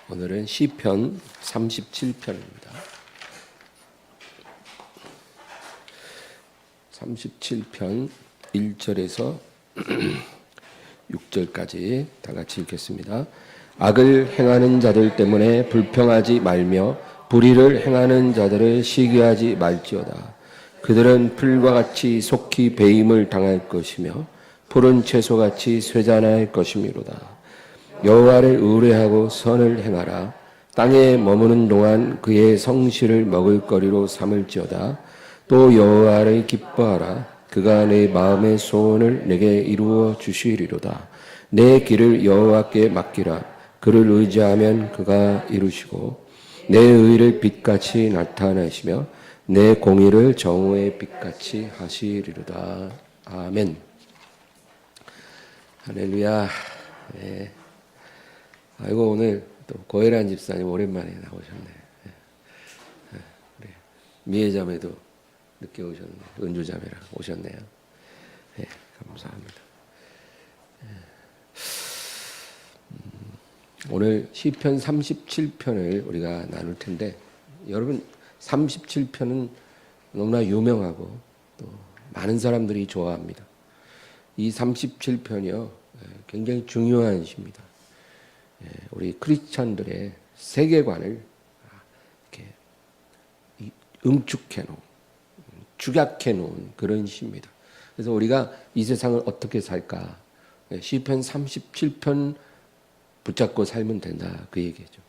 오늘은 시편 37편입니다. 37편 1절에서 6절까지 다 같이 읽겠습니다. 악을 행하는 자들 때문에 불평하지 말며 불의를 행하는 자들을 시기하지 말지어다. 그들은 풀과 같이 속히 배임을 당할 것이며 푸른 채소같이 쇠잔할 것이미로다. 여호와를 의뢰하고 선을 행하라. 땅에 머무는 동안 그의 성실을 먹을거리로 삼을지어다. 또 여호와를 기뻐하라. 그가 내 마음의 소원을 내게 이루어 주시리로다. 내 길을 여호와께 맡기라. 그를 의지하면 그가 이루시고 내 의를 빛같이 나타내시며 내 공의를 정오의 빛같이 하시리로다. 아멘. 할렐루야. 네. 아이고, 오늘 또 고혜란 집사님 오랜만에 나오셨네. 우리 미애자매도 늦게 오셨네. 은주자매랑 오셨네요. 네, 감사합니다. 오늘 시편 37편을 우리가 나눌 텐데, 여러분 37편은 너무나 유명하고 또 많은 사람들이 좋아합니다. 이 37편이요 굉장히 중요한 시입니다. 우리 크리스찬들의 세계관을 이렇게 응축해 놓은, 축약해 놓은 그런 시입니다. 그래서 우리가 이 세상을 어떻게 살까? 시편 37편 붙잡고 살면 된다, 그 얘기죠.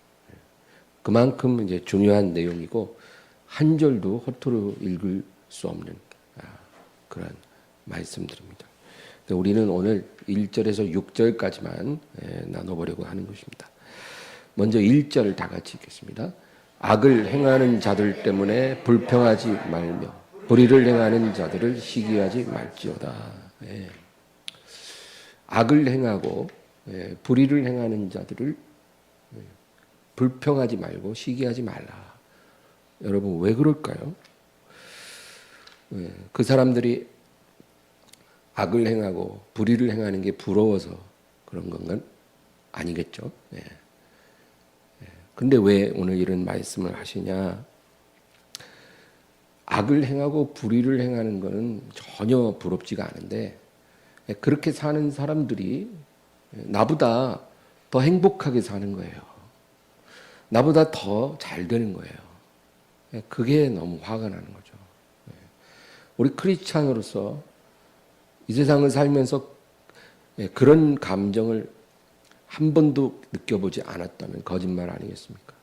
그만큼 이제 중요한 내용이고 한 절도 허투루 읽을 수 없는 그런 말씀들입니다. 우리는 오늘 1절에서 6절까지만 나눠보려고 하는 것입니다. 먼저 1절을 다 같이 읽겠습니다. 악을 행하는 자들 때문에 불평하지 말며 불의를 행하는 자들을 시기하지 말지어다. 악을 행하고 불의를 행하는 자들을 불평하지 말고 시기하지 말라. 여러분 왜 그럴까요? 그 사람들이 악을 행하고 불의를 행하는 게 부러워서 그런 건가? 아니겠죠. 근데 왜 오늘 이런 말씀을 하시냐? 악을 행하고 불의를 행하는 것은 전혀 부럽지가 않은데 그렇게 사는 사람들이 나보다 더 행복하게 사는 거예요. 나보다 더 잘 되는 거예요. 그게 너무 화가 나는 거죠. 우리 크리스찬으로서 이 세상을 살면서 그런 감정을 한 번도 느껴보지 않았다면 거짓말 아니겠습니까?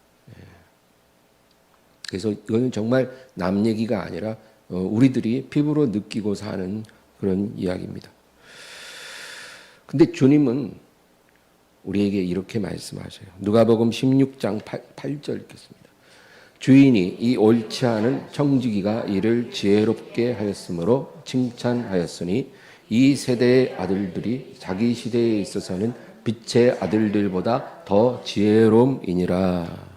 그래서 이거는 정말 남 얘기가 아니라 우리들이 피부로 느끼고 사는 그런 이야기입니다. 근데 주님은 우리에게 이렇게 말씀하셔요. 누가복음 16장 8절 읽겠습니다. 주인이 이 옳지 않은 청지기가 이를 지혜롭게 하였으므로 칭찬하였으니 이 세대의 아들들이 자기 시대에 있어서는 빛의 아들들보다 더 지혜로움이니라.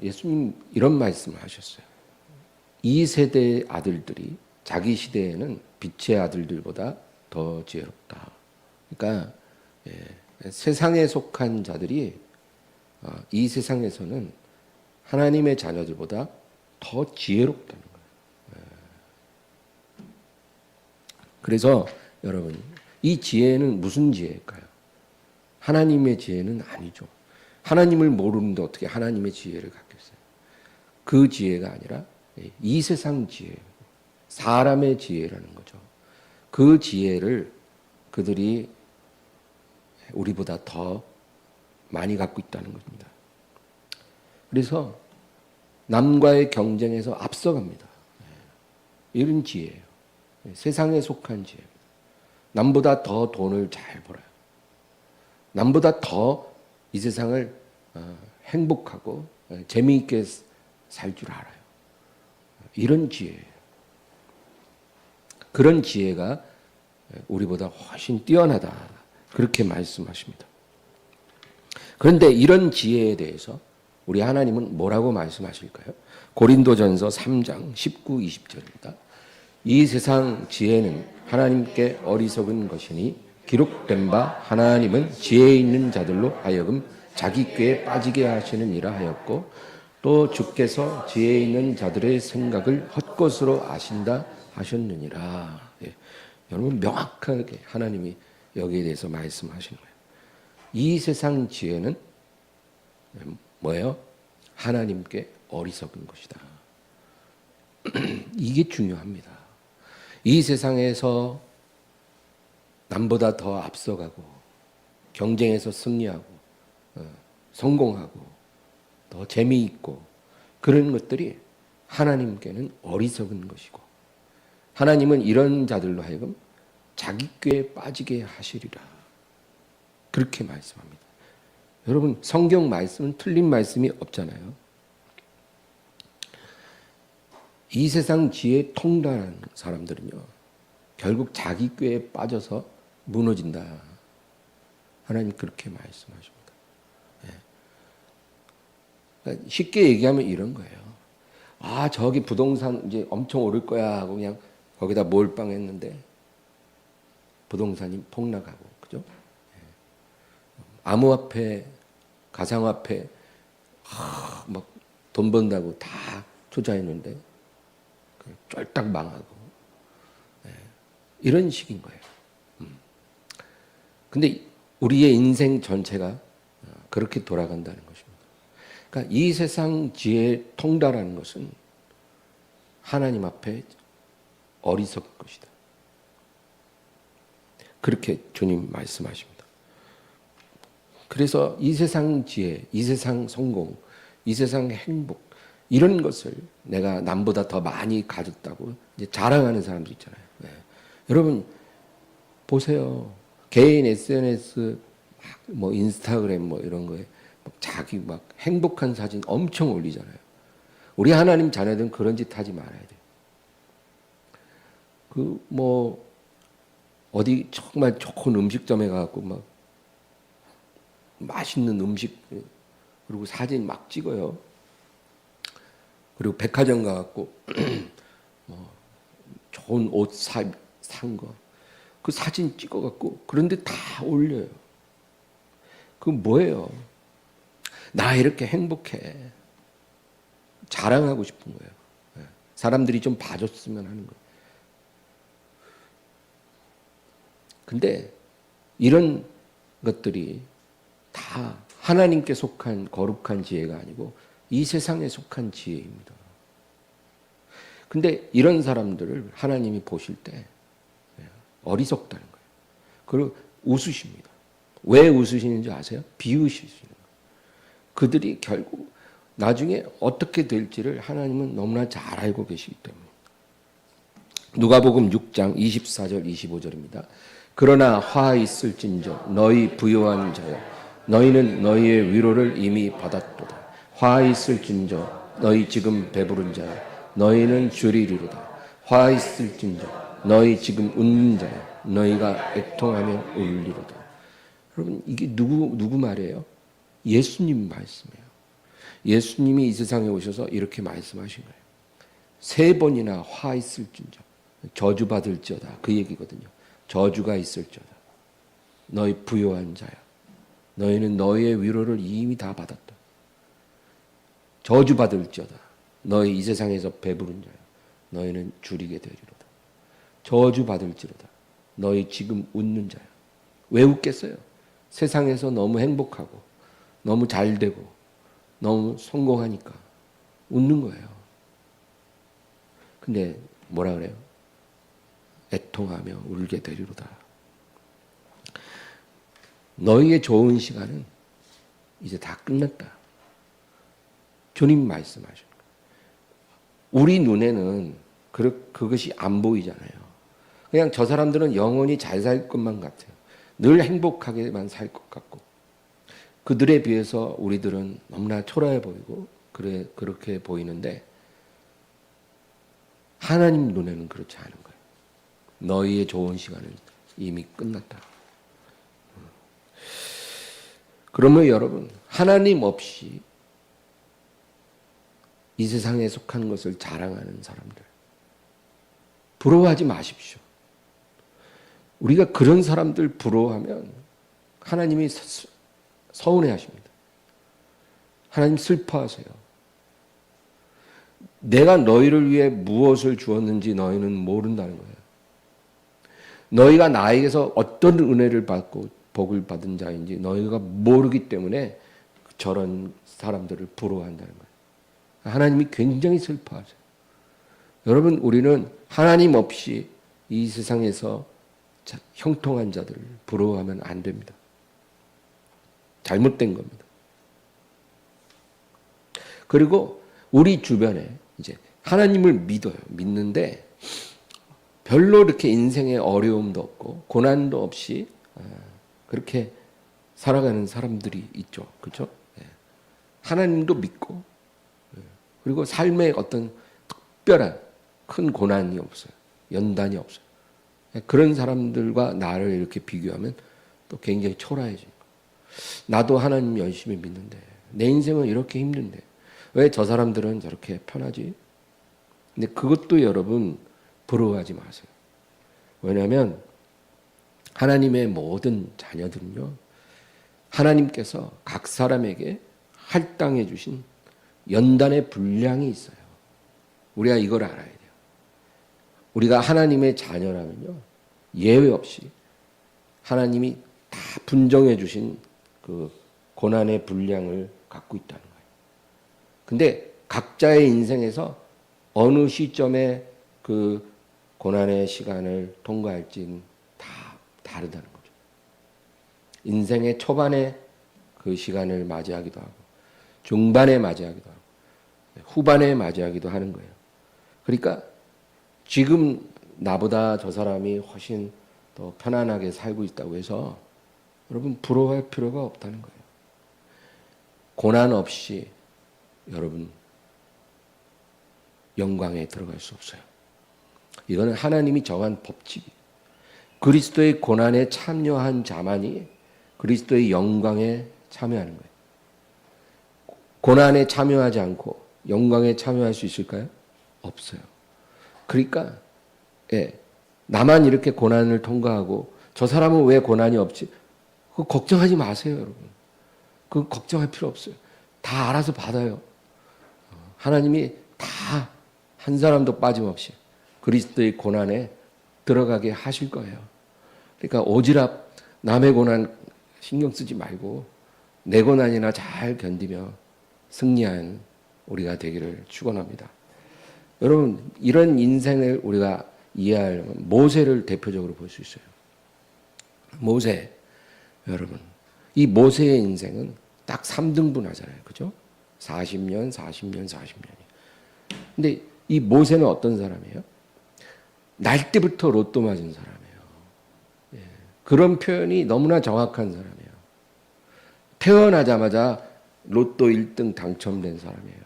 예수님 이런 말씀을 하셨어요. 이 세대의 아들들이 자기 시대에는 빛의 아들들보다 더 지혜롭다. 그러니까 세상에 속한 자들이 이 세상에서는 하나님의 자녀들보다 더 지혜롭다는 거예요. 그래서 여러분 이 지혜는 무슨 지혜일까요? 하나님의 지혜는 아니죠. 하나님을 모르는데 어떻게 하나님의 지혜를 갖겠어요? 그 지혜가 아니라 이 세상 지혜, 사람의 지혜라는 거죠. 그 지혜를 그들이 우리보다 더 많이 갖고 있다는 겁니다. 그래서 남과의 경쟁에서 앞서갑니다. 이런 지혜예요. 세상에 속한 지혜. 남보다 더 돈을 잘 벌어요. 남보다 더 이 세상을 행복하고 재미있게 살 줄 알아요. 이런 지혜예요. 그런 지혜가 우리보다 훨씬 뛰어나다. 그렇게 말씀하십니다. 그런데 이런 지혜에 대해서 우리 하나님은 뭐라고 말씀하실까요? 고린도전서 3장 19, 20절입니다. 이 세상 지혜는 하나님께 어리석은 것이니 기록된 바 하나님은 지혜 있는 자들로 하여금 자기 꾀에 빠지게 하시느니라 하였고 또 주께서 지혜 있는 자들의 생각을 헛것으로 아신다 하셨느니라. 예. 여러분 명확하게 하나님이 여기에 대해서 말씀하시는 거예요. 이 세상 지혜는 뭐예요? 하나님께 어리석은 것이다. 이게 중요합니다. 이 세상에서 남보다 더 앞서가고 경쟁에서 승리하고 성공하고 더 재미있고 그런 것들이 하나님께는 어리석은 것이고 하나님은 이런 자들로 하여금 자기 꾀에 빠지게 하시리라. 그렇게 말씀합니다. 여러분 성경 말씀은 틀린 말씀이 없잖아요. 이 세상 지혜에 통달하는 사람들은요 결국 자기 꾀에 빠져서 무너진다. 하나님 그렇게 말씀하십니다. 예. 그러니까 쉽게 얘기하면 이런 거예요. 아 저기 부동산 이제 엄청 오를 거야 하고 그냥 거기다 몰빵했는데 부동산이 폭락하고 그죠? 예. 암호화폐, 가상화폐 막 돈 번다고 다 투자했는데 쫄딱 망하고 예. 이런 식인 거예요. 근데 우리의 인생 전체가 그렇게 돌아간다는 것입니다. 그러니까 이 세상 지혜에 통달하는 것은 하나님 앞에 어리석은 것이다. 그렇게 주님 말씀하십니다. 그래서 이 세상 지혜, 이 세상 성공, 이 세상 행복 이런 것을 내가 남보다 더 많이 가졌다고 이제 자랑하는 사람들 있잖아요. 네. 여러분 보세요. 개인 SNS, 뭐 인스타그램 뭐 이런 거에 자기 막 행복한 사진 엄청 올리잖아요. 우리 하나님 자녀들은 그런 짓 하지 말아야 돼요. 그 뭐 어디 정말 좋은 음식점에 가갖고 막 맛있는 음식 그리고 사진 막 찍어요. 그리고 백화점 가갖고 뭐 좋은 옷 산 거. 그 사진 찍어갖고 그런데 다 올려요. 그 뭐예요? 나 이렇게 행복해. 자랑하고 싶은 거예요. 사람들이 좀 봐줬으면 하는 거예요. 근데 이런 것들이 다 하나님께 속한 거룩한 지혜가 아니고 이 세상에 속한 지혜입니다. 근데 이런 사람들을 하나님이 보실 때 어리석다는 거예요. 그리고 웃으십니다. 왜 웃으시는지 아세요? 비웃으시는 거예요. 그들이 결국 나중에 어떻게 될지를 하나님은 너무나 잘 알고 계시기 때문에. 누가복음 6장 24절 25절입니다. 그러나 화 있을진저 너희 부요한 자여 너희는 너희의 위로를 이미 받았도다. 화 있을진저 너희 지금 배부른 자여 너희는 주리리로다. 화 있을진저 너희 지금 웃는 자여 너희가 애통하며 울리로다. 여러분 이게 누구 말이에요? 예수님 말씀이에요. 예수님이 이 세상에 오셔서 이렇게 말씀하신 거예요. 3번이나 화 있을진저 저주받을지어다 그 얘기거든요. 저주가 있을지어다. 너희 부요한 자야. 너희는 너희의 위로를 이미 다 받았다. 저주받을지어다. 너희 이 세상에서 배부른 자야. 너희는 줄이게 되리로다. 저주받을지로다. 너희 지금 웃는 자야. 왜 웃겠어요? 세상에서 너무 행복하고 너무 잘되고 너무 성공하니까 웃는 거예요. 근데 뭐라 그래요? 애통하며 울게 되리로다. 너희의 좋은 시간은 이제 다 끝났다. 주님 말씀하시는 거예요. 우리 눈에는 그것이 안 보이잖아요. 그냥 저 사람들은 영원히 잘 살 것만 같아요. 늘 행복하게만 살 것 같고 그들에 비해서 우리들은 너무나 초라해 보이고 그렇게 보이는데 하나님 눈에는 그렇지 않은 거예요. 너희의 좋은 시간은 이미 끝났다. 그러면 여러분 하나님 없이 이 세상에 속한 것을 자랑하는 사람들 부러워하지 마십시오. 우리가 그런 사람들 부러워하면 하나님이 서운해하십니다. 하나님 슬퍼하세요. 내가 너희를 위해 무엇을 주었는지 너희는 모른다는 거예요. 너희가 나에게서 어떤 은혜를 받고 복을 받은 자인지 너희가 모르기 때문에 저런 사람들을 부러워한다는 거예요. 하나님이 굉장히 슬퍼하세요. 여러분, 우리는 하나님 없이 이 세상에서 형통한 자들을 부러워하면 안 됩니다. 잘못된 겁니다. 그리고 우리 주변에 이제 하나님을 믿어요. 믿는데 별로 이렇게 인생에 어려움도 없고 고난도 없이 그렇게 살아가는 사람들이 있죠. 그렇죠? 하나님도 믿고 그리고 삶에 어떤 특별한 큰 고난이 없어요. 연단이 없어요. 그런 사람들과 나를 이렇게 비교하면 또 굉장히 초라해지고 나도 하나님 열심히 믿는데 내 인생은 이렇게 힘든데 왜 저 사람들은 저렇게 편하지? 근데 그것도 여러분 부러워하지 마세요. 왜냐하면 하나님의 모든 자녀들은요, 하나님께서 각 사람에게 할당해 주신 연단의 분량이 있어요. 우리가 이걸 알아야 돼요. 우리가 하나님의 자녀라면요, 예외 없이 하나님이 다 분정해 주신 그 고난의 분량을 갖고 있다는 거예요. 근데 각자의 인생에서 어느 시점에 그 고난의 시간을 통과할지는 다 다르다는 거죠. 인생의 초반에 그 시간을 맞이하기도 하고 중반에 맞이하기도 하고 후반에 맞이하기도 하는 거예요. 그러니까 지금 나보다 저 사람이 훨씬 더 편안하게 살고 있다고 해서 여러분 부러워할 필요가 없다는 거예요. 고난 없이 여러분 영광에 들어갈 수 없어요. 이거는 하나님이 정한 법칙이에요. 그리스도의 고난에 참여한 자만이 그리스도의 영광에 참여하는 거예요. 고난에 참여하지 않고 영광에 참여할 수 있을까요? 없어요. 그러니까 나만 이렇게 고난을 통과하고 저 사람은 왜 고난이 없지? 그거 걱정하지 마세요, 여러분. 그거 걱정할 필요 없어요. 다 알아서 받아요. 하나님이 다 한 사람도 빠짐없이 그리스도의 고난에 들어가게 하실 거예요. 그러니까 오지랖 남의 고난 신경 쓰지 말고 내 고난이나 잘 견디며 승리한 우리가 되기를 축원합니다. 여러분, 이런 인생을 우리가 이해하려면 모세를 대표적으로 볼 수 있어요. 모세, 여러분, 이 모세의 인생은 딱 3등분 하잖아요. 그죠? 40년, 40년, 40년이. 근데 이 모세는 어떤 사람이에요? 날 때부터 로또 맞은 사람이에요. 그런 표현이 너무나 정확한 사람이에요. 태어나자마자 로또 1등 당첨된 사람이에요.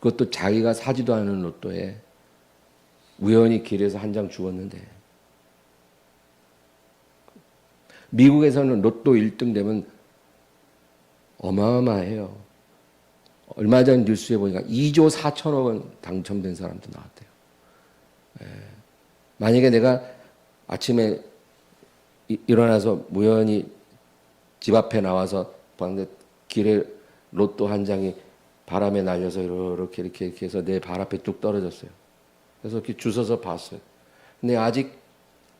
그것도 자기가 사지도 않은 로또에 우연히 길에서 한 장 주웠는데, 미국에서는 로또 1등 되면 어마어마해요. 얼마 전 뉴스에 보니까 2조 4천억 원 당첨된 사람도 나왔대요. 만약에 내가 아침에 일어나서 우연히 집 앞에 나와서 봤는데 길에 로또 한 장이 바람에 날려서 이렇게 해서 내 발 앞에 뚝 떨어졌어요. 그래서 이렇게 주워서 봤어요. 근데 아직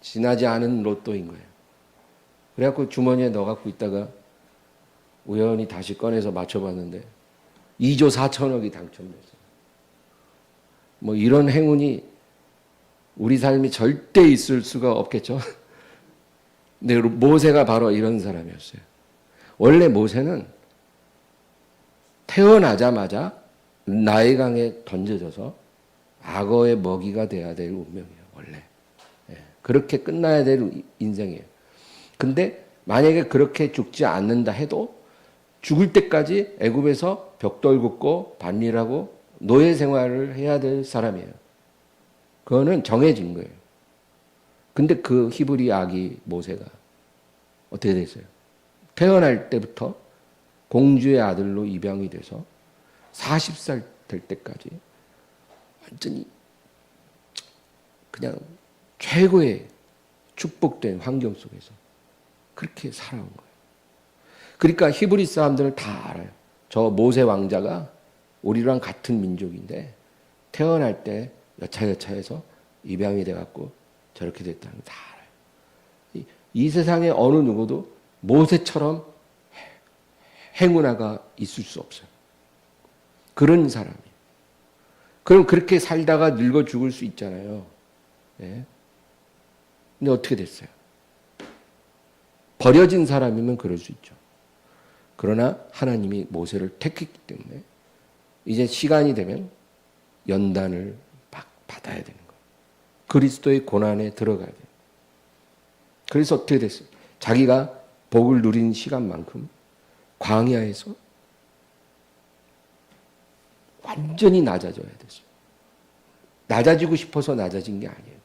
지나지 않은 로또인 거예요. 그래갖고 주머니에 넣어갖고 있다가 우연히 다시 꺼내서 맞춰봤는데 2조 4천억이 당첨됐어요. 뭐 이런 행운이 우리 삶이 절대 있을 수가 없겠죠. 근데 모세가 바로 이런 사람이었어요. 원래 모세는 태어나자마자 나일강에 던져져서 악어의 먹이가 돼야 될 운명이에요. 원래. 그렇게 끝나야 될 인생이에요. 근데 만약에 그렇게 죽지 않는다 해도 죽을 때까지 애굽에서 벽돌 굽고 밭일하고 노예 생활을 해야 될 사람이에요. 그거는 정해진 거예요. 근데 그 히브리 아기 모세가 어떻게 됐어요? 태어날 때부터 공주의 아들로 입양이 돼서 40살 될 때까지 완전히 그냥 최고의 축복된 환경 속에서 그렇게 살아온 거예요. 그러니까 히브리 사람들은 다 알아요. 저 모세 왕자가 우리랑 같은 민족인데 태어날 때 여차여차해서 입양이 돼갖고 저렇게 됐다는 거 다 알아요. 이 세상에 어느 누구도 모세처럼 행운아가 있을 수 없어요. 그런 사람이에요. 그럼 그렇게 살다가 늙어 죽을 수 있잖아요. 네. 근데 어떻게 됐어요? 버려진 사람이면 그럴 수 있죠. 그러나 하나님이 모세를 택했기 때문에 이제 시간이 되면 연단을 받아야 되는 거예요. 그리스도의 고난에 들어가야 돼요. 그래서 어떻게 됐어요? 자기가 복을 누린 시간만큼 광야에서 완전히 낮아져야 됐어요. 낮아지고 싶어서 낮아진 게 아니에요.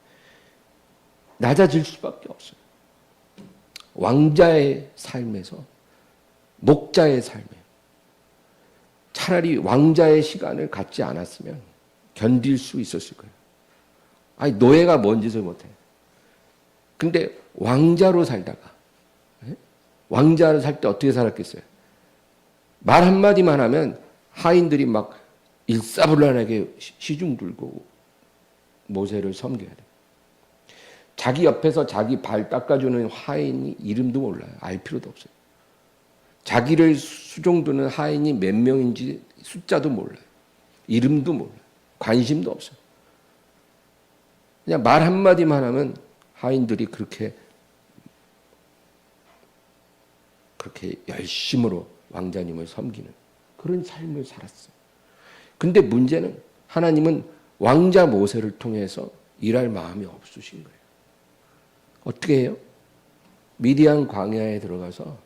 낮아질 수밖에 없어요. 왕자의 삶에서 목자의 삶에 차라리 왕자의 시간을 갖지 않았으면 견딜 수 있었을 거예요. 아니 노예가 뭔 짓을 못해. 근데 왕자로 살다가 왕자로 살 때 어떻게 살았겠어요? 말 한마디만 하면 하인들이 막 일사불란하게 시중 들고 모세를 섬겨야 돼요. 자기 옆에서 자기 발 닦아주는 하인이 이름도 몰라요. 알 필요도 없어요. 자기를 수종드는 하인이 몇 명인지 숫자도 몰라요. 이름도 몰라요. 관심도 없어요. 그냥 말 한마디만 하면 하인들이 그렇게 열심으로 왕자님을 섬기는 그런 삶을 살았어요. 근데 문제는 하나님은 왕자 모세를 통해서 일할 마음이 없으신 거예요. 어떻게 해요? 미디안 광야에 들어가서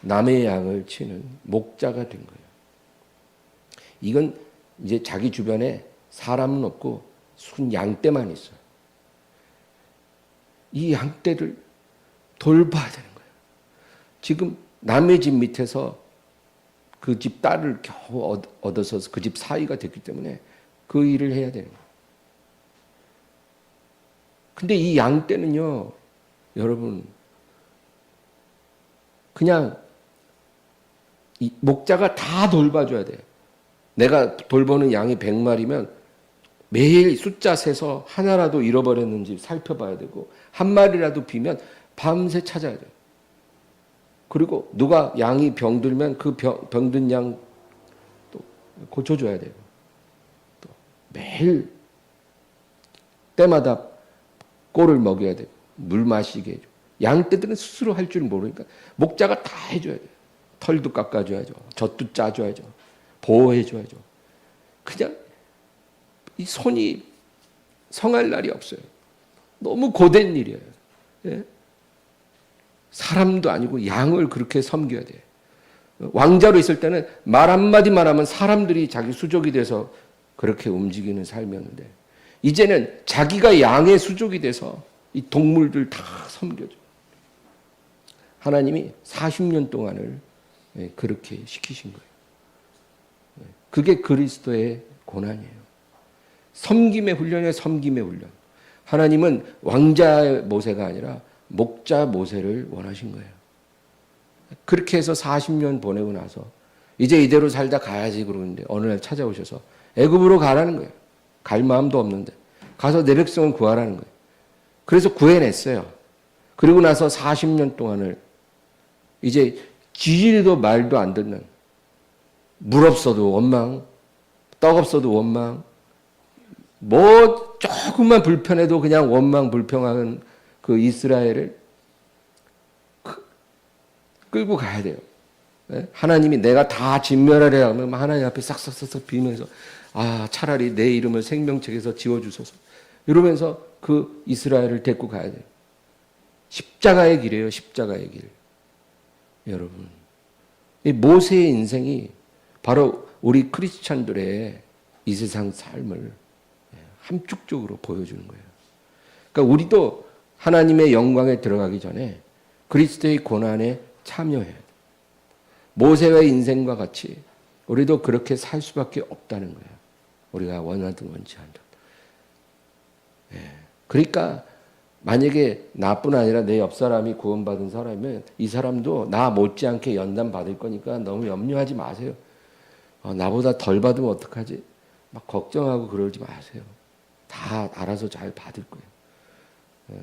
남의 양을 치는 목자가 된 거예요. 이건 이제 자기 주변에 사람은 없고 순 양떼만 있어요. 이 양떼를 돌봐야 되는 거예요. 지금 남의 집 밑에서 그 집 딸을 겨우 얻어서 그 집 사위가 됐기 때문에 그 일을 해야 되는 거예요. 근데 이 양떼는요, 여러분, 그냥 이 목자가 다 돌봐줘야 돼요. 내가 돌보는 양이 100마리면 매일 숫자 세서 하나라도 잃어버렸는지 살펴봐야 되고 한 마리라도 비면 밤새 찾아야 돼요. 그리고 누가 양이 병들면 그 병든 양 또 고쳐줘야 돼요. 또 매일 때마다 꼴을 먹여야 돼요. 물 마시게 해줘. 양떼들은 스스로 할 줄 모르니까 목자가 다 해줘야 돼요. 털도 깎아줘야죠. 젖도 짜줘야죠. 보호해줘야죠. 그냥 이 손이 성할 날이 없어요. 너무 고된 일이에요. 예? 사람도 아니고 양을 그렇게 섬겨야 돼요. 왕자로 있을 때는 말 한마디만 하면 사람들이 자기 수족이 돼서 그렇게 움직이는 삶이었는데 이제는 자기가 양의 수족이 돼서 이 동물들 다 섬겨줘. 하나님이 40년 동안을 그렇게 시키신 거예요. 그게 그리스도의 고난이에요. 섬김의 훈련이에요. 섬김의 훈련. 하나님은 왕자 모세가 아니라 목자 모세를 원하신 거예요. 그렇게 해서 40년 보내고 나서 이제 이대로 살다 가야지 그러는데 어느 날 찾아오셔서 애굽으로 가라는 거예요. 갈 마음도 없는데 가서 내 백성을 구하라는 거예요. 그래서 구해냈어요. 그리고 나서 40년 동안을 이제 지지리도 말도 안 듣는 물 없어도 원망, 떡 없어도 원망, 뭐 조금만 불편해도 그냥 원망 불평하는 그 이스라엘을 끌고 가야 돼요. 하나님이 내가 다 진멸하려 하면 하나님 앞에 싹싹싹 비면서 아 차라리 내 이름을 생명책에서 지워주소서 이러면서 그 이스라엘을 데리고 가야 돼요. 십자가의 길이에요. 십자가의 길. 여러분 이 모세의 인생이 바로 우리 크리스찬들의 이 세상 삶을 함축적으로 보여주는 거예요. 그러니까 우리도 하나님의 영광에 들어가기 전에 그리스도의 고난에 참여해야 돼요. 모세의 인생과 같이 우리도 그렇게 살 수밖에 없다는 거예요. 우리가 원하든 원치 않든. 그러니까 만약에 나뿐 아니라 내 옆 사람이 구원받은 사람이면 이 사람도 나 못지않게 연단 받을 거니까 너무 염려하지 마세요. 나보다 덜 받으면 어떡하지? 막 걱정하고 그러지 마세요. 다 알아서 잘 받을 거예요.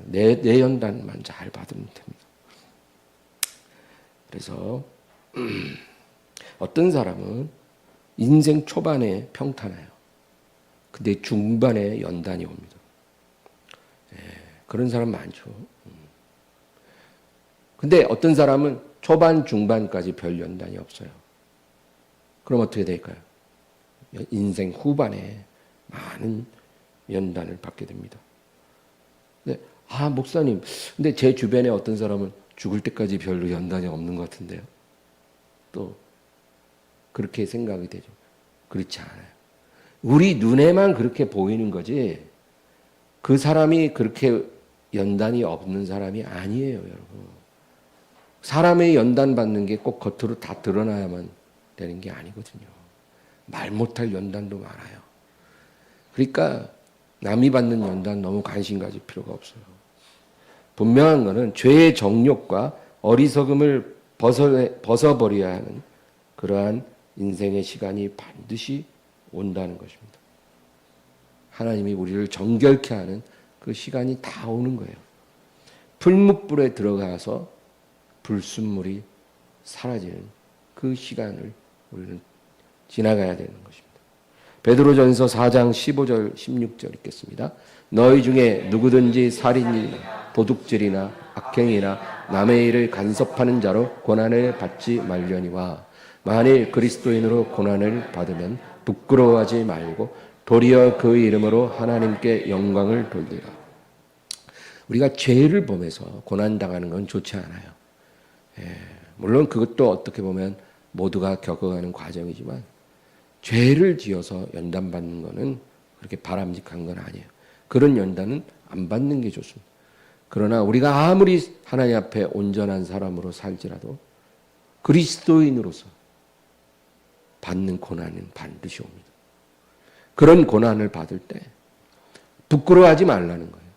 내 연단만 잘 받으면 됩니다. 그래서 어떤 사람은 인생 초반에 평탄해요. 근데 중반에 연단이 옵니다. 그런 사람 많죠. 근데 어떤 사람은 초반, 중반까지 별 연단이 없어요. 그럼 어떻게 될까요? 인생 후반에 많은 연단을 받게 됩니다. 근데, 목사님, 근데 제 주변에 어떤 사람은 죽을 때까지 별로 연단이 없는 것 같은데요. 또 그렇게 생각이 되죠. 그렇지 않아요. 우리 눈에만 그렇게 보이는 거지 그 사람이 그렇게 연단이 없는 사람이 아니에요, 여러분. 사람의 연단 받는 게 꼭 겉으로 다 드러나야만 되는 게 아니거든요. 말 못할 연단도 많아요. 그러니까 남이 받는 연단 너무 관심 가질 필요가 없어요. 분명한 것은 죄의 정욕과 어리석음을 벗어버려야 하는 그러한 인생의 시간이 반드시 온다는 것입니다. 하나님이 우리를 정결케 하는 그 시간이 다 오는 거예요. 풀무불에 들어가서 불순물이 사라지는 그 시간을 우리는 지나가야 되는 것입니다. 베드로전서 4장 15절 16절 읽겠습니다. 너희 중에 누구든지 살인이나 도둑질이나 악행이나 남의 일을 간섭하는 자로 고난을 받지 말려니와 만일 그리스도인으로 고난을 받으면 부끄러워하지 말고 도리어 그 이름으로 하나님께 영광을 돌리라. 우리가 죄를 범해서 고난당하는 건 좋지 않아요. 물론 그것도 어떻게 보면 모두가 겪어가는 과정이지만 죄를 지어서 연단받는 것은 그렇게 바람직한 건 아니에요. 그런 연단은 안 받는 게 좋습니다. 그러나 우리가 아무리 하나님 앞에 온전한 사람으로 살지라도 그리스도인으로서 받는 고난은 반드시 옵니다. 그런 고난을 받을 때 부끄러워하지 말라는 거예요.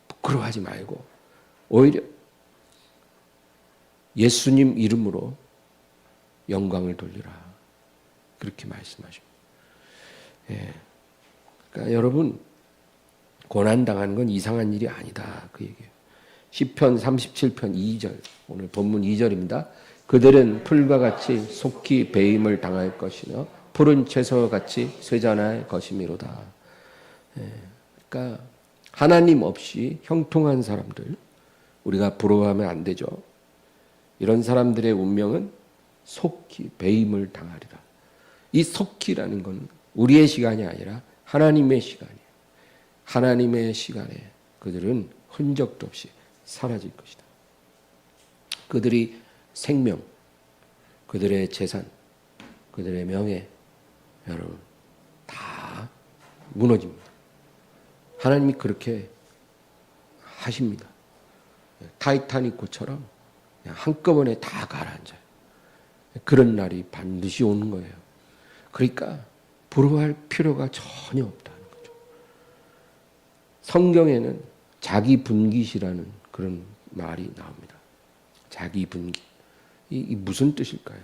부끄러워하지 말고 오히려 예수님 이름으로 영광을 돌리라. 그렇게 말씀하십니다. 그러니까 여러분 고난당하는 건 이상한 일이 아니다. 그 얘기예요. 시편 37편 2절 오늘 본문 2절입니다. 그들은 풀과 같이 속히 배임을 당할 것이며 푸른 채소와 같이 쇠잔할 것이미로다. 그러니까 하나님 없이 형통한 사람들 우리가 부러워하면 안 되죠. 이런 사람들의 운명은 속히 배임을 당하리라. 이 속히라는 건 우리의 시간이 아니라 하나님의 시간이에요. 하나님의 시간에 그들은 흔적도 없이 사라질 것이다. 그들이 생명, 그들의 재산, 그들의 명예, 여러분 다 무너집니다. 하나님이 그렇게 하십니다. 타이타닉호처럼 그냥 한꺼번에 다 가라앉아요. 그런 날이 반드시 오는 거예요. 그러니까 부러워할 필요가 전혀 없다는 거죠. 성경에는 자기분깃이라는 그런 말이 나옵니다. 자기분깃. 이 무슨 뜻일까요?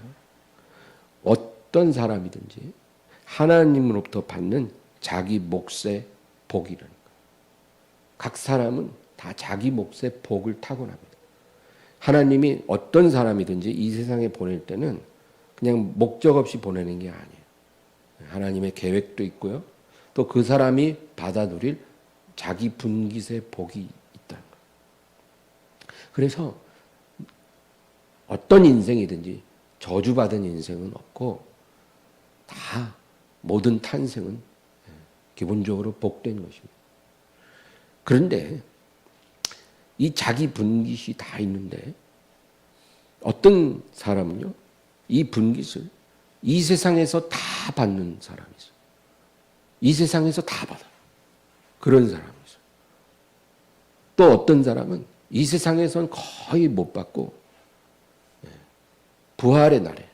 어떤 사람이든지 하나님으로부터 받는 자기 몫의 복이라는 거예요. 각 사람은 다 자기 몫의 복을 타고납니다. 하나님이 어떤 사람이든지 이 세상에 보낼 때는 그냥 목적 없이 보내는 게 아니에요. 하나님의 계획도 있고요. 또 그 사람이 받아 누릴 자기 분깃의 복이 있다는 거예요. 그래서 어떤 인생이든지 저주받은 인생은 없고 다 모든 탄생은 기본적으로 복된 것입니다. 그런데 이 자기 분깃이 다 있는데 어떤 사람은요, 이 분깃을 이 세상에서 다 받는 사람이 있어요. 이 세상에서 다 받아. 그런 사람이 있어요. 또 어떤 사람은 이 세상에선 거의 못 받고 부활의 날에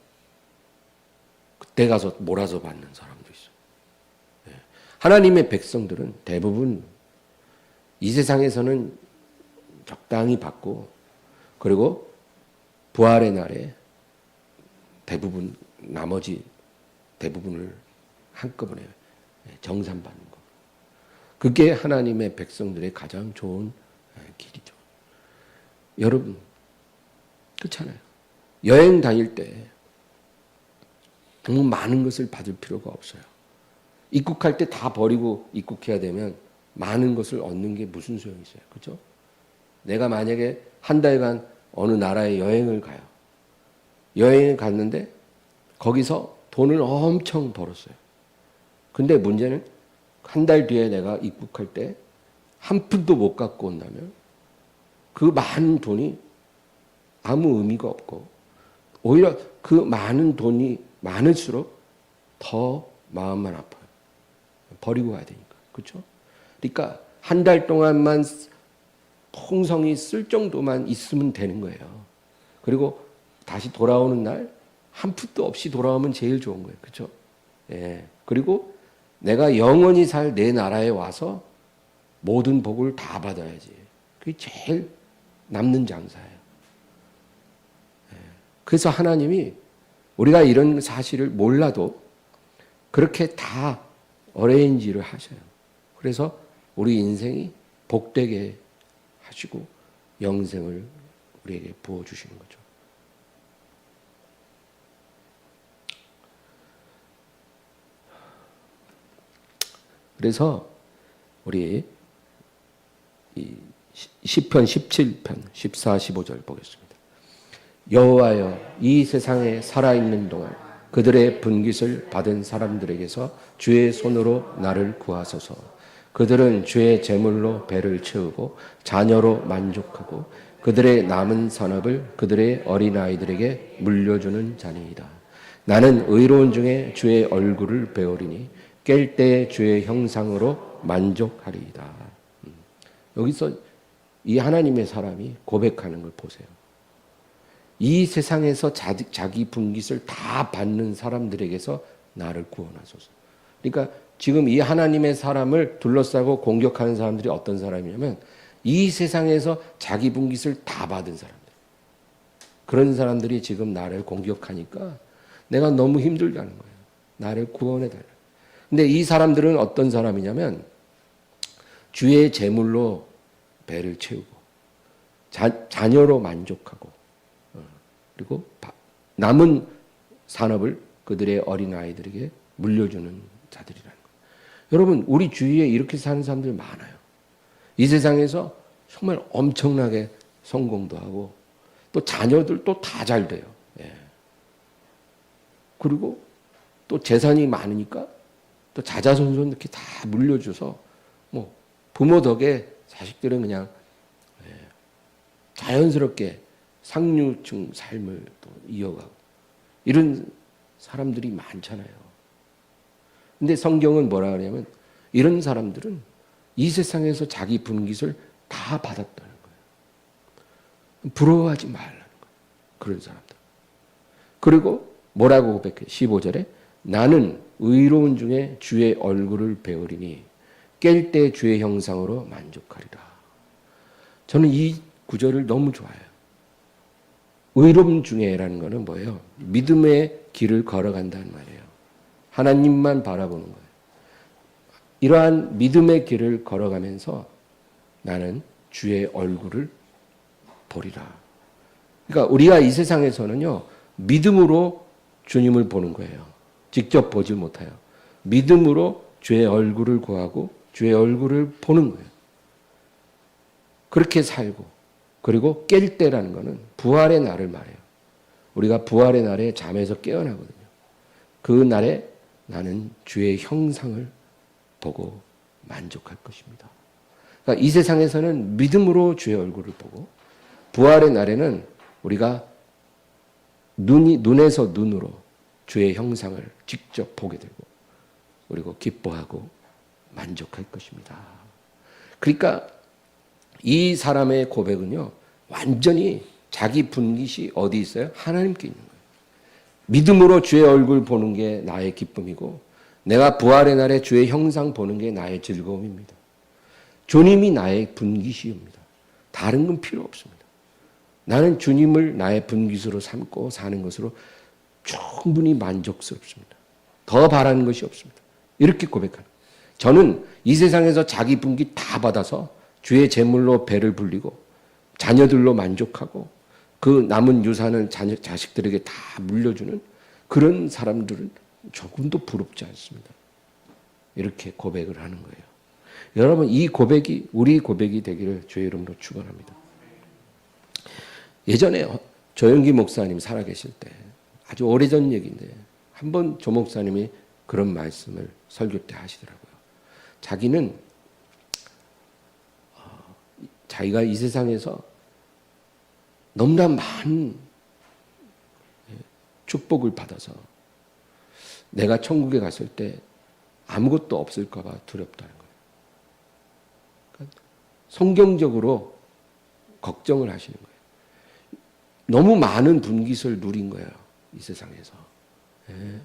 그때 가서 몰아서 받는 사람도 있어요. 하나님의 백성들은 대부분 이 세상에서는 적당히 받고 그리고 부활의 날에 나머지 대부분을 한꺼번에 정산받는 거. 그게 하나님의 백성들의 가장 좋은 길이죠. 여러분, 그렇잖아요. 여행 다닐 때 너무 많은 것을 받을 필요가 없어요. 입국할 때 다 버리고 입국해야 되면 많은 것을 얻는 게 무슨 소용이 있어요. 그렇죠? 내가 만약에 한 달간 어느 나라에 여행을 가요. 여행을 갔는데 거기서 돈을 엄청 벌었어요. 근데 문제는 한 달 뒤에 내가 입국할 때 한 푼도 못 갖고 온다면 그 많은 돈이 아무 의미가 없고 오히려 그 많은 돈이 많을수록 더 마음만 아파요. 버리고 가야 되니까. 그렇죠? 그러니까 한 달 동안만 풍성히 쓸 정도만 있으면 되는 거예요. 그리고 다시 돌아오는 날 한 푼도 없이 돌아오면 제일 좋은 거예요. 그렇죠? 예. 그리고 내가 영원히 살 내 나라에 와서 모든 복을 다 받아야지. 그게 제일 남는 장사예요. 예. 그래서 하나님이 우리가 이런 사실을 몰라도 그렇게 다 어레인지를 하셔요. 그래서 우리 인생이 복되게 하시고 영생을 우리에게 부어주시는 거죠. 그래서 우리 이 시편 17편 14, 15절 보겠습니다. 여호와여, 이 세상에 살아있는 동안 그들의 분깃을 받은 사람들에게서 주의 손으로 나를 구하소서. 그들은 주의 재물로 배를 채우고 자녀로 만족하고 그들의 남은 산업을 그들의 어린아이들에게 물려주는 자니이다. 나는 의로운 중에 주의 얼굴을 배우리니 깰 때 주의 형상으로 만족하리이다. 여기서 이 하나님의 사람이 고백하는 걸 보세요. 이 세상에서 자기 분깃을 다 받는 사람들에게서 나를 구원하소서. 그러니까 지금 이 하나님의 사람을 둘러싸고 공격하는 사람들이 어떤 사람이냐면 이 세상에서 자기 분깃을 다 받은 사람들. 그런 사람들이 지금 나를 공격하니까 내가 너무 힘들다는 거예요. 나를 구원해달라. 근데 이 사람들은 어떤 사람이냐면 주의 재물로 배를 채우고 자녀로 만족하고 그리고 남은 산업을 그들의 어린아이들에게 물려주는 자들이라는 거예요. 여러분, 우리 주위에 이렇게 사는 사람들 많아요. 이 세상에서 정말 엄청나게 성공도 하고 또 자녀들 또 다 잘 돼요. 예. 그리고 또 재산이 많으니까 또 자자손손 이렇게 다 물려줘서 뭐 부모 덕에 자식들은 그냥 자연스럽게 상류층 삶을 또 이어가고 이런 사람들이 많잖아요. 근데 성경은 뭐라 그러냐면 이런 사람들은 이 세상에서 자기 분깃을 다 받았다는 거예요. 부러워하지 말라는 거예요. 그런 사람들. 그리고 뭐라고 고백해? 15절에 나는 의로운 중에 주의 얼굴을 배우리니 깰 때 주의 형상으로 만족하리라. 저는 이 구절을 너무 좋아해요. 의로움 중에라는 것은 뭐예요? 믿음의 길을 걸어간다는 말이에요. 하나님만 바라보는 거예요. 이러한 믿음의 길을 걸어가면서 나는 주의 얼굴을 보리라. 그러니까 우리가 이 세상에서는요, 믿음으로 주님을 보는 거예요. 직접 보지 못해요. 믿음으로 주의 얼굴을 구하고 주의 얼굴을 보는 거예요. 그렇게 살고 그리고 깰 때라는 것은 부활의 날을 말해요. 우리가 부활의 날에 잠에서 깨어나거든요. 그 날에 나는 주의 형상을 보고 만족할 것입니다. 그러니까 이 세상에서는 믿음으로 주의 얼굴을 보고 부활의 날에는 우리가 눈에서 눈으로 주의 형상을 직접 보게 되고 그리고 기뻐하고 만족할 것입니다. 그러니까 이 사람의 고백은요, 완전히 자기 분깃이 어디 있어요? 하나님께 있는 거예요. 믿음으로 주의 얼굴 보는 게 나의 기쁨이고 내가 부활의 날에 주의 형상 보는 게 나의 즐거움입니다. 주님이 나의 분깃이옵니다. 다른 건 필요 없습니다. 나는 주님을 나의 분깃으로 삼고 사는 것으로 충분히 만족스럽습니다. 더 바라는 것이 없습니다. 이렇게 고백하는. 저는 이 세상에서 자기 분깃 다 받아서 주의 재물로 배를 불리고 자녀들로 만족하고 그 남은 유산을 자식들에게 다 물려주는 그런 사람들은 조금도 부럽지 않습니다. 이렇게 고백을 하는 거예요. 여러분, 이 고백이 우리 고백이 되기를 주의 이름으로 축원합니다. 예전에 조영기 목사님 살아계실 때 아주 오래전 얘기인데 한 번 조 목사님이 그런 말씀을 설교 때 하시더라고요. 자기는 자기가 이 세상에서 너무나 많은 축복을 받아서 내가 천국에 갔을 때 아무것도 없을까 봐 두렵다는 거예요. 그러니까 성경적으로 걱정을 하시는 거예요. 너무 많은 분깃을 누린 거예요. 이 세상에서. 예.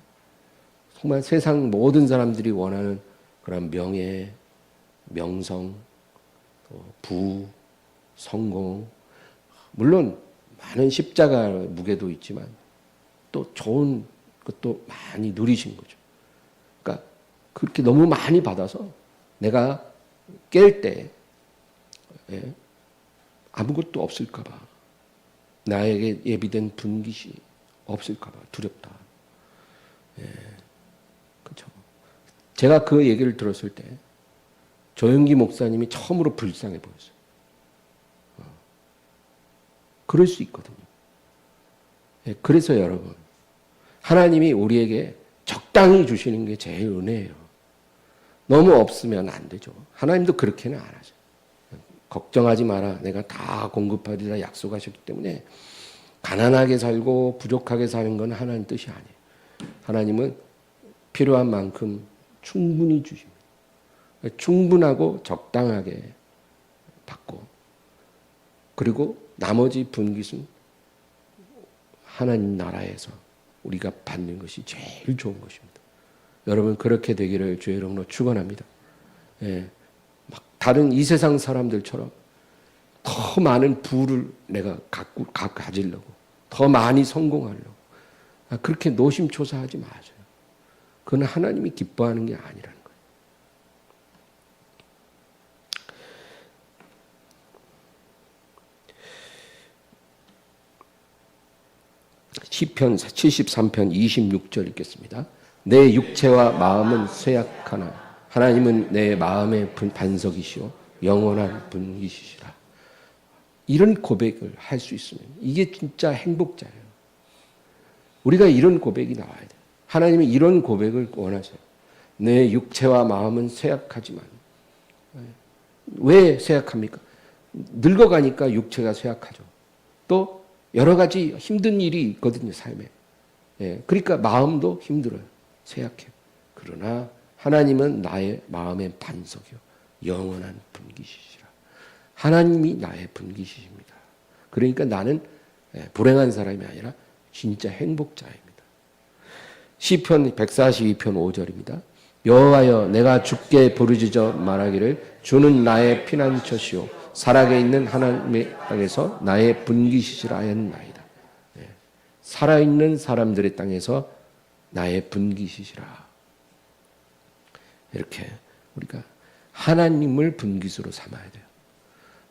정말 세상 모든 사람들이 원하는 그런 명예, 명성, 부, 성공, 물론 많은 십자가 무게도 있지만 또 좋은 것도 많이 누리신 거죠. 그러니까 그렇게 너무 많이 받아서 내가 깰 때 아무것도 없을까 봐, 나에게 예비된 분깃이 없을까 봐 두렵다. 그렇죠. 제가 그 얘기를 들었을 때 조영기 목사님이 처음으로 불쌍해 보였어요. 그럴 수 있거든요. 그래서 여러분, 하나님이 우리에게 적당히 주시는 게 제일 은혜예요. 너무 없으면 안 되죠. 하나님도 그렇게는 안 하죠. 걱정하지 마라. 내가 다 공급하리라 약속하셨기 때문에 가난하게 살고 부족하게 사는 건 하나님 뜻이 아니에요. 하나님은 필요한 만큼 충분히 주십니다. 충분하고 적당하게 받고, 그리고 나머지 분깃은 하나님 나라에서 우리가 받는 것이 제일 좋은 것입니다. 여러분, 그렇게 되기를 주의 이름으로 축원합니다. 막 다른 이 세상 사람들처럼 더 많은 부를 내가 가지려고, 더 많이 성공하려고 그렇게 노심초사하지 마세요. 그건 하나님이 기뻐하는 게 아니라는 거예요. 시편 73편 26절 읽겠습니다. 내 육체와 마음은 쇠약하나 하나님은 내 마음의 반석이시오 영원한 분깃이시라. 이런 고백을 할 수 있으면 이게 진짜 행복자예요. 우리가 이런 고백이 나와야 돼요. 하나님이 이런 고백을 원하세요. 내 육체와 마음은 쇠약하지만. 왜 쇠약합니까? 늙어가니까 육체가 쇠약하죠. 또 여러 가지 힘든 일이 있거든요, 삶에. 그러니까 마음도 힘들어요. 쇠약해요. 그러나 하나님은 나의 마음의 반석이요 영원한 분깃이시라. 하나님이 나의 분깃이십니다. 그러니까 나는 불행한 사람이 아니라 진짜 행복자입니다. 시편 142편 5절입니다. 여호와여 내가 주께 부르짖어 말하기를 주는 나의 피난처시오 살아있는 하나님의 땅에서 나의 분깃이시라 하였나이다. 살아있는 사람들의 땅에서 나의 분깃이시라. 이렇게 우리가 하나님을 분깃으로 삼아야 돼요.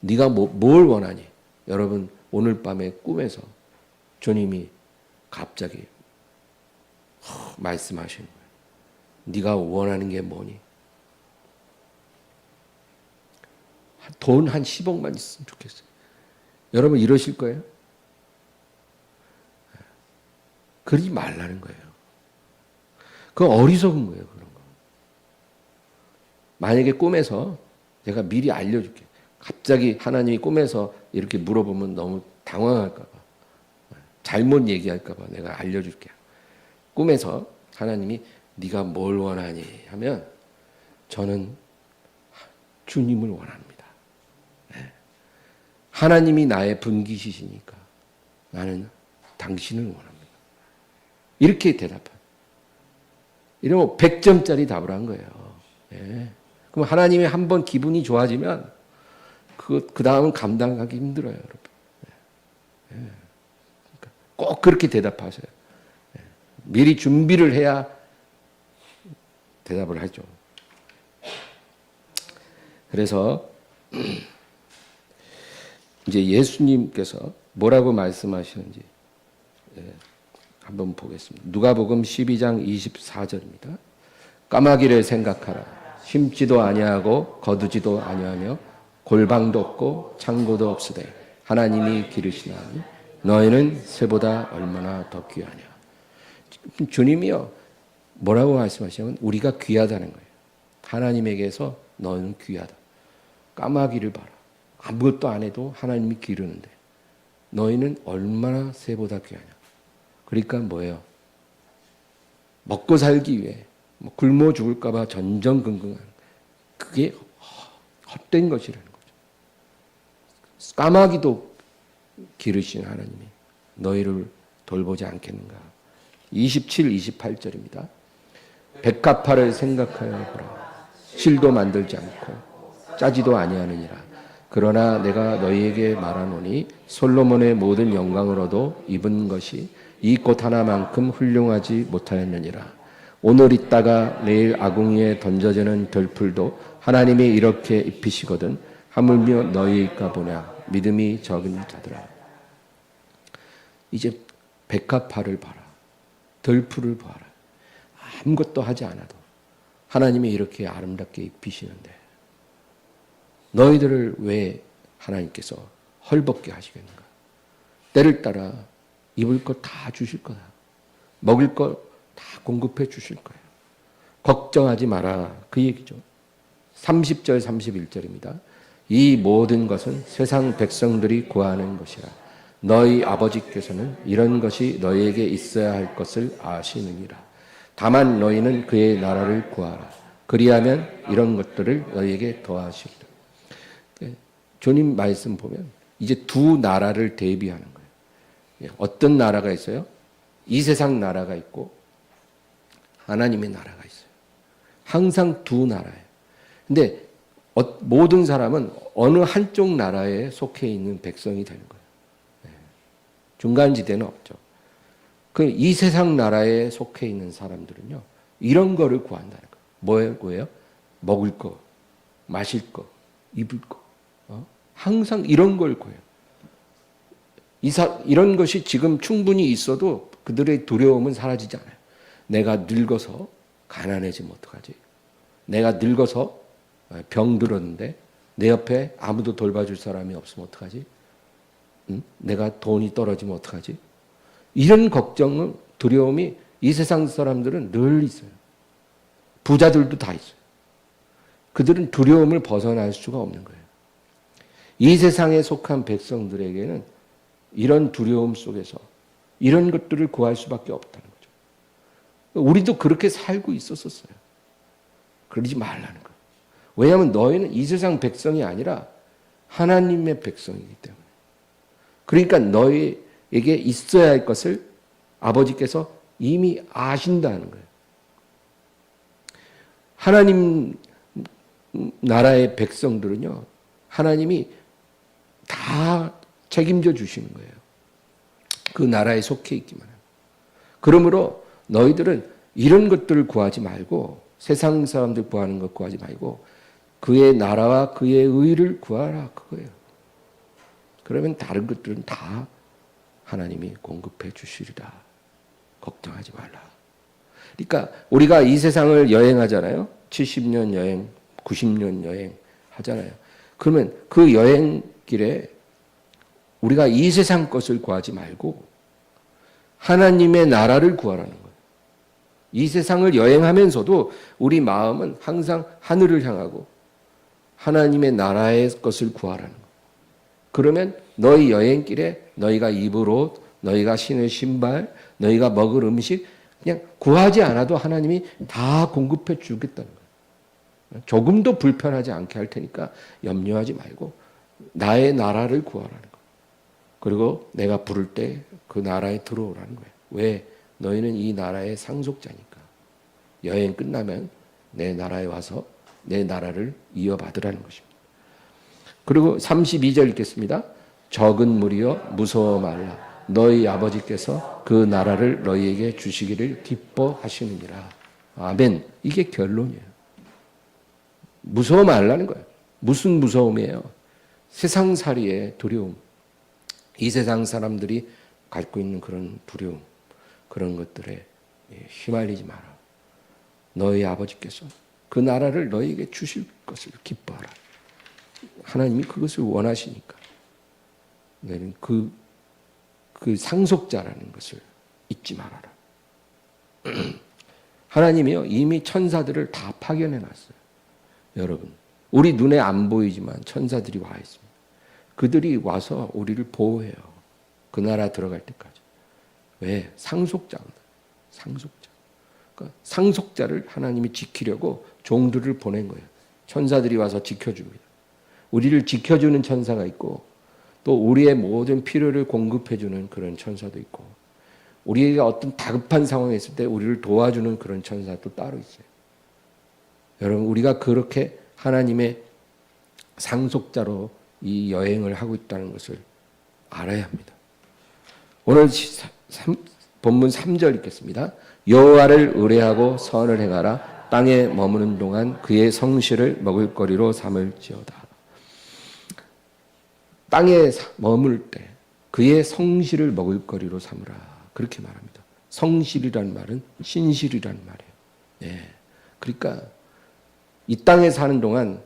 네가 뭘 원하니? 여러분, 오늘 밤에 꿈에서 주님이 갑자기 말씀하시는 거예요. 네가 원하는 게 뭐니? 돈 한 10억만 있으면 좋겠어요. 여러분 이러실 거예요? 그러지 말라는 거예요. 그건 어리석은 거예요. 그런 거. 만약에 꿈에서 내가 미리 알려줄게. 갑자기 하나님이 꿈에서 이렇게 물어보면 너무 당황할까 봐. 잘못 얘기할까 봐 내가 알려줄게. 꿈에서 하나님이 네가 뭘 원하니 하면 저는 주님을 원합니다. 하나님이 나의 분깃이시니까 나는 당신을 원합니다. 이렇게 대답해요. 이러면 100점짜리 답을 한 거예요. 그럼 하나님이 한번 기분이 좋아지면 그 다음은 감당하기 힘들어요, 여러분. 그러니까 꼭 그렇게 대답하세요. 미리 준비를 해야 대답을 하죠. 그래서 이제 예수님께서 뭐라고 말씀하시는지 한번 보겠습니다. 누가복음 12장 24절입니다. 까마귀를 생각하라. 심지도 아니하고 거두지도 아니하며 골방도 없고 창고도 없으되 하나님이 기르시나니 너희는 새보다 얼마나 더 귀하냐. 주님이요 뭐라고 말씀하시냐면 우리가 귀하다는 거예요. 하나님에게서 너는 귀하다. 까마귀를 봐라. 아무것도 안 해도 하나님이 기르는데 너희는 얼마나 새보다 귀하냐. 그러니까 뭐예요? 먹고 살기 위해 굶어 죽을까 봐 전전긍긍한 그게 헛된 것이라는 거죠. 까마귀도 기르신 하나님이 너희를 돌보지 않겠는가. 27, 28절입니다. 백합화를 생각하여 보라. 실도 만들지 않고 짜지도 아니하느니라. 그러나 내가 너희에게 말하노니 솔로몬의 모든 영광으로도 입은 것이 이 꽃 하나만큼 훌륭하지 못하였느니라. 오늘 있다가 내일 아궁이에 던져지는 들풀도 하나님이 이렇게 입히시거든 하물며 너희일까 보냐. 믿음이 적은 자들아. 이제 백합화를 봐라. 들풀을 봐라. 아무것도 하지 않아도 하나님이 이렇게 아름답게 입히시는데 너희들을 왜 하나님께서 헐벗게 하시겠는가? 때를 따라 입을 것 다 주실 거다. 먹을 것 다 공급해 주실 거예요. 걱정하지 마라. 그 얘기죠. 30절 31절입니다. 이 모든 것은 세상 백성들이 구하는 것이라. 너희 아버지께서는 이런 것이 너희에게 있어야 할 것을 아시느니라. 다만 너희는 그의 나라를 구하라. 그리하면 이런 것들을 너희에게 더하시리라. 주님 말씀 보면 이제 두 나라를 대비하는 거예요. 어떤 나라가 있어요? 이 세상 나라가 있고 하나님의 나라가 있어요. 항상 두 나라예요. 근데 모든 사람은 어느 한쪽 나라에 속해 있는 백성이 되는 거예요. 중간지대는 없죠. 이 세상 나라에 속해 있는 사람들은요, 이런 거를 구한다는 거예요. 뭐예요? 먹을 거, 마실 거, 입을 거. 항상 이런 걸 구해요. 이런 것이 지금 충분히 있어도 그들의 두려움은 사라지지 않아요. 내가 늙어서 가난해지면 어떡하지? 내가 늙어서 병들었는데 내 옆에 아무도 돌봐줄 사람이 없으면 어떡하지? 응? 내가 돈이 떨어지면 어떡하지? 이런 걱정은 두려움이 이 세상 사람들은 늘 있어요. 부자들도 다 있어요. 그들은 두려움을 벗어날 수가 없는 거예요. 이 세상에 속한 백성들에게는 이런 두려움 속에서 이런 것들을 구할 수밖에 없다는 거죠. 우리도 그렇게 살고 있었어요. 그러지 말라는 거예요. 왜냐하면 너희는 이 세상 백성이 아니라 하나님의 백성이기 때문에. 그러니까 너희에게 있어야 할 것을 아버지께서 이미 아신다는 거예요. 하나님 나라의 백성들은요, 하나님이 다 책임져 주시는 거예요. 그 나라에 속해 있기만 해요. 그러므로 너희들은 이런 것들을 구하지 말고 세상 사람들 구하는 것 구하지 말고 그의 나라와 그의 의를 구하라 그거예요. 그러면 다른 것들은 다 하나님이 공급해 주시리라. 걱정하지 말라. 그러니까 우리가 이 세상을 여행하잖아요. 70년 여행, 90년 여행 하잖아요. 그러면 그 여행길에 우리가 이 세상 것을 구하지 말고 하나님의 나라를 구하라는 거예요. 이 세상을 여행하면서도 우리 마음은 항상 하늘을 향하고 하나님의 나라의 것을 구하라는 거예요. 그러면 너희 여행길에 너희가 입을 옷, 너희가 신을 신발, 너희가 먹을 음식 그냥 구하지 않아도 하나님이 다 공급해 주겠다는 거예요. 조금도 불편하지 않게 할 테니까 염려하지 말고 나의 나라를 구하라는 거예요. 그리고 내가 부를 때 그 나라에 들어오라는 거예요. 왜? 너희는 이 나라의 상속자니까. 여행 끝나면 내 나라에 와서 내 나라를 이어받으라는 것입니다. 그리고 32절 읽겠습니다. 적은 무리여 무서워 말라. 너희 아버지께서 그 나라를 너희에게 주시기를 기뻐하시느니라. 아멘. 이게 결론이에요. 무서워 말라는 거예요. 무슨 무서움이에요? 세상살이의 두려움. 이 세상 사람들이 갖고 있는 그런 두려움, 그런 것들에 휘말리지 마라. 너희 아버지께서 그 나라를 너희에게 주실 것을 기뻐하라. 하나님이 그것을 원하시니까 너희는 그 상속자라는 것을 잊지 말아라. 하나님이요 이미 천사들을 다 파견해 놨어요. 여러분, 우리 눈에 안 보이지만 천사들이 와 있습니다. 그들이 와서 우리를 보호해요. 그 나라 들어갈 때까지. 왜? 상속자입니다. 상속자. 그러니까 상속자를 하나님이 지키려고 종들을 보낸 거예요. 천사들이 와서 지켜줍니다. 우리를 지켜주는 천사가 있고 또 우리의 모든 필요를 공급해주는 그런 천사도 있고 우리가 어떤 다급한 상황에 있을 때 우리를 도와주는 그런 천사도 따로 있어요. 여러분, 우리가 그렇게 하나님의 상속자로 이 여행을 하고 있다는 것을 알아야 합니다. 오늘 본문 3절 읽겠습니다. 여호와를 의뢰하고 선을 행하라. 땅에 머무는 동안 그의 성실을 먹을거리로 삼을지어다. 땅에 머물 때 그의 성실을 먹을거리로 삼으라. 그렇게 말합니다. 성실이란 말은 신실이란 말이에요. 네. 그러니까 이 땅에 사는 동안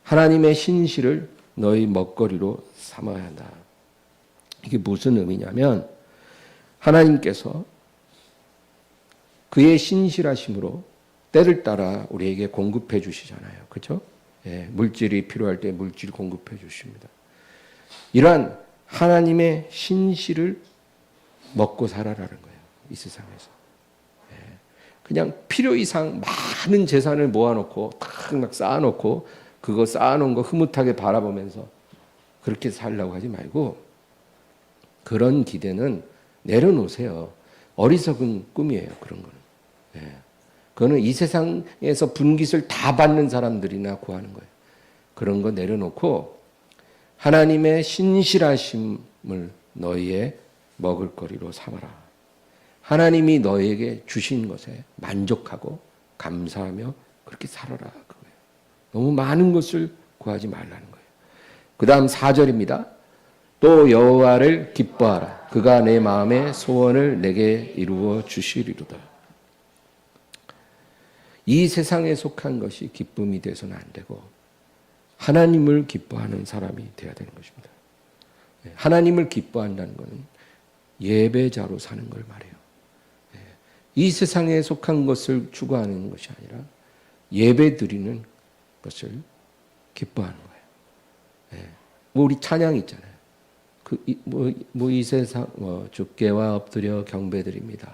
하나님의 신실을 너희 먹거리로 삼아야 한다. 이게 무슨 의미냐면 하나님께서 그의 신실하심으로 때를 따라 우리에게 공급해 주시잖아요. 그렇죠? 예, 물질이 필요할 때 물질 공급해 주십니다. 이러한 하나님의 신실을 먹고 살아라는 거예요. 이 세상에서. 예, 그냥 필요 이상 많은 재산을 모아놓고 막 쌓아놓고 그거 쌓아놓은 거 흐뭇하게 바라보면서 그렇게 살려고 하지 말고 그런 기대는 내려놓으세요. 어리석은 꿈이에요. 그런 거는. 예. 그거는 이 세상에서 분깃을 다 받는 사람들이나 구하는 거예요. 그런 거 내려놓고 하나님의 신실하심을 너희의 먹을거리로 삼아라. 하나님이 너희에게 주신 것에 만족하고 감사하며 그렇게 살아라. 그거예요. 너무 많은 것을 구하지 말라는 거예요. 그 다음 4절입니다. 또 여호와를 기뻐하라. 그가 내 마음의 소원을 내게 이루어 주시리로다. 이 세상에 속한 것이 기쁨이 돼서는 안 되고 하나님을 기뻐하는 사람이 되어야 되는 것입니다. 하나님을 기뻐한다는 것은 예배자로 사는 걸 말해요. 이 세상에 속한 것을 추구하는 것이 아니라 예배 드리는 것을 기뻐하는 거예요. 우리 찬양 있잖아요. 이 세상 주께와 엎드려 경배드립니다.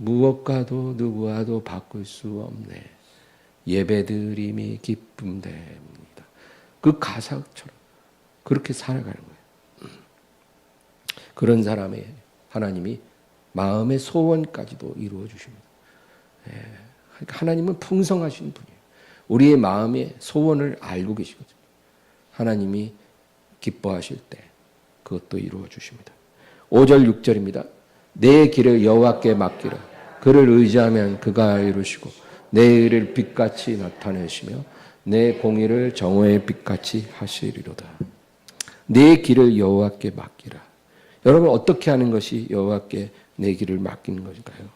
무엇과도 누구와도 바꿀 수 없네. 예배드림이 기쁨됩니다. 그 가사처럼 그렇게 살아가는 거예요. 그런 사람의 하나님이 마음의 소원까지도 이루어 주십니다. 그러니까 하나님은 풍성하신 분이에요. 우리의 마음의 소원을 알고 계시거든요. 하나님이 기뻐하실 때 그것도 이루어 주십니다. 5절 6절입니다. 내 길을 여호와께 맡기라. 그를 의지하면 그가 이루시고 내 의를 빛같이 나타내시며 내 공의를 정오의 빛같이 하시리로다. 내 길을 여호와께 맡기라. 여러분, 어떻게 하는 것이 여호와께 내 길을 맡기는 것일까요?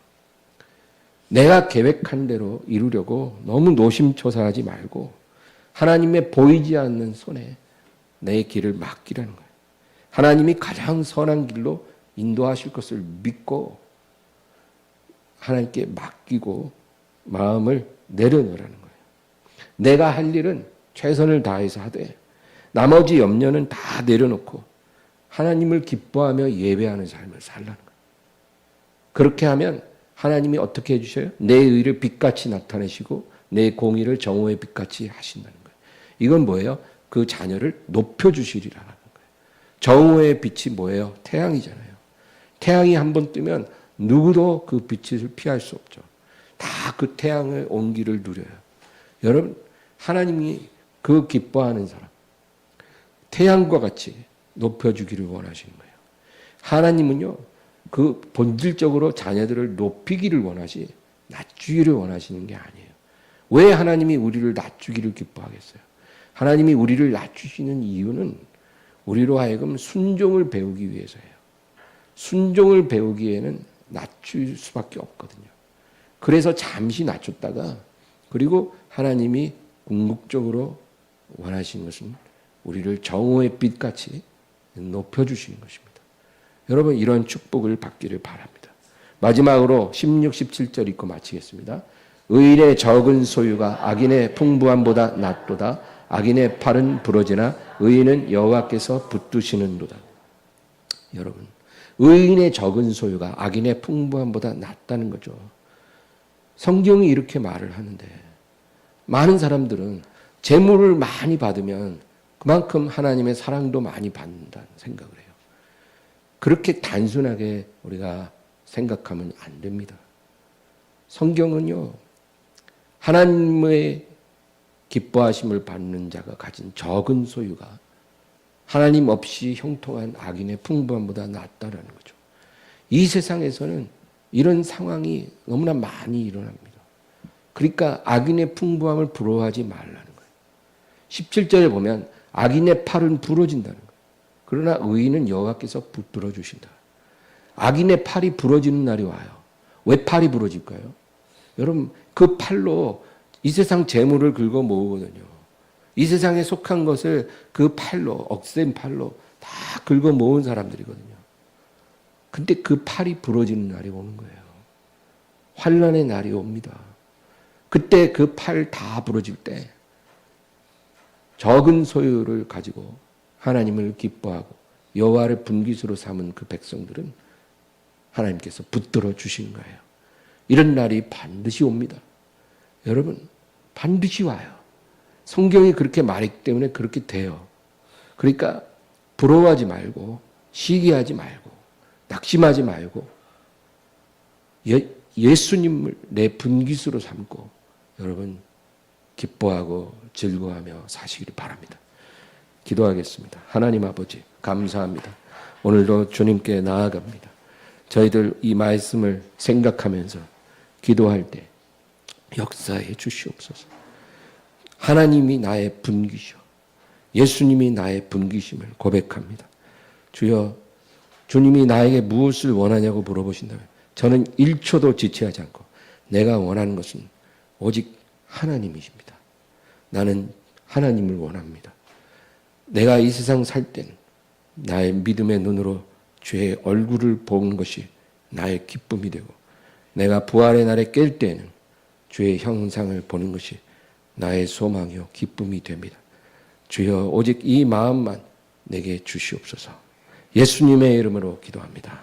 내가 계획한 대로 이루려고 너무 노심초사하지 말고 하나님의 보이지 않는 손에 내 길을 맡기라는 거예요. 하나님이 가장 선한 길로 인도하실 것을 믿고 하나님께 맡기고 마음을 내려놓으라는 거예요. 내가 할 일은 최선을 다해서 하되 나머지 염려는 다 내려놓고 하나님을 기뻐하며 예배하는 삶을 살라는 거예요. 그렇게 하면 하나님이 어떻게 해주셔요? 내 의를 빛같이 나타내시고 내 공의를 정오의 빛같이 하신다는 거예요. 이건 뭐예요? 그 자녀를 높여주시리라는 거예요. 정오의 빛이 뭐예요? 태양이잖아요. 태양이 한번 뜨면 누구도 그 빛을 피할 수 없죠. 다 그 태양의 온기를 누려요. 여러분, 하나님이 그 기뻐하는 사람, 태양과 같이 높여주기를 원하시는 거예요. 하나님은요, 그 본질적으로 자녀들을 높이기를 원하시, 낮추기를 원하시는 게 아니에요. 왜 하나님이 우리를 낮추기를 기뻐하겠어요? 하나님이 우리를 낮추시는 이유는 우리로 하여금 순종을 배우기 위해서예요. 순종을 배우기에는 낮출 수밖에 없거든요. 그래서 잠시 낮췄다가 그리고 하나님이 궁극적으로 원하시는 것은 우리를 정오의 빛같이 높여주시는 것입니다. 여러분, 이런 축복을 받기를 바랍니다. 마지막으로 16, 17절 읽고 마치겠습니다. 의인의 적은 소유가 악인의 풍부함보다 낫도다. 악인의 팔은 부러지나 의인은 여호와께서 붙드시는도다. 여러분, 의인의 적은 소유가 악인의 풍부함보다 낫다는 거죠. 성경이 이렇게 말을 하는데 많은 사람들은 재물을 많이 받으면 그만큼 하나님의 사랑도 많이 받는다는 생각을 해요. 그렇게 단순하게 우리가 생각하면 안 됩니다. 성경은요, 하나님의 기뻐하심을 받는 자가 가진 적은 소유가 하나님 없이 형통한 악인의 풍부함보다 낫다라는 거죠. 이 세상에서는 이런 상황이 너무나 많이 일어납니다. 그러니까 악인의 풍부함을 부러워하지 말라는 거예요. 17절에 보면 악인의 팔은 부러진다는 거예요. 그러나 의인은 여호와께서 붙들어 주신다. 악인의 팔이 부러지는 날이 와요. 왜 팔이 부러질까요? 여러분, 그 팔로 이 세상 재물을 긁어 모으거든요. 이 세상에 속한 것을 그 팔로, 억센 팔로 다 긁어 모은 사람들이거든요. 근데 그 팔이 부러지는 날이 오는 거예요. 환난의 날이 옵니다. 그때 그 팔 다 부러질 때 적은 소유를 가지고 하나님을 기뻐하고 여호와를 분깃으로 삼은 그 백성들은 하나님께서 붙들어 주신 거예요. 이런 날이 반드시 옵니다. 여러분, 반드시 와요. 성경이 그렇게 말했기 때문에 그렇게 돼요. 그러니까 부러워하지 말고 시기하지 말고 낙심하지 말고 예수님을 내 분깃으로 삼고 여러분 기뻐하고 즐거워하며 사시기를 바랍니다. 기도하겠습니다. 하나님 아버지 감사합니다. 오늘도 주님께 나아갑니다. 저희들 이 말씀을 생각하면서 기도할 때 역사해 주시옵소서. 하나님이 나의 분깃이요 예수님이 나의 분깃임을 고백합니다. 주여, 주님이 나에게 무엇을 원하냐고 물어보신다면 저는 1초도 지체하지 않고 내가 원하는 것은 오직 하나님이십니다. 나는 하나님을 원합니다. 내가 이 세상 살 때는 나의 믿음의 눈으로 주의 얼굴을 보는 것이 나의 기쁨이 되고 내가 부활의 날에 깰 때에는 주의 형상을 보는 것이 나의 소망이요 기쁨이 됩니다. 주여, 오직 이 마음만 내게 주시옵소서. 예수님의 이름으로 기도합니다.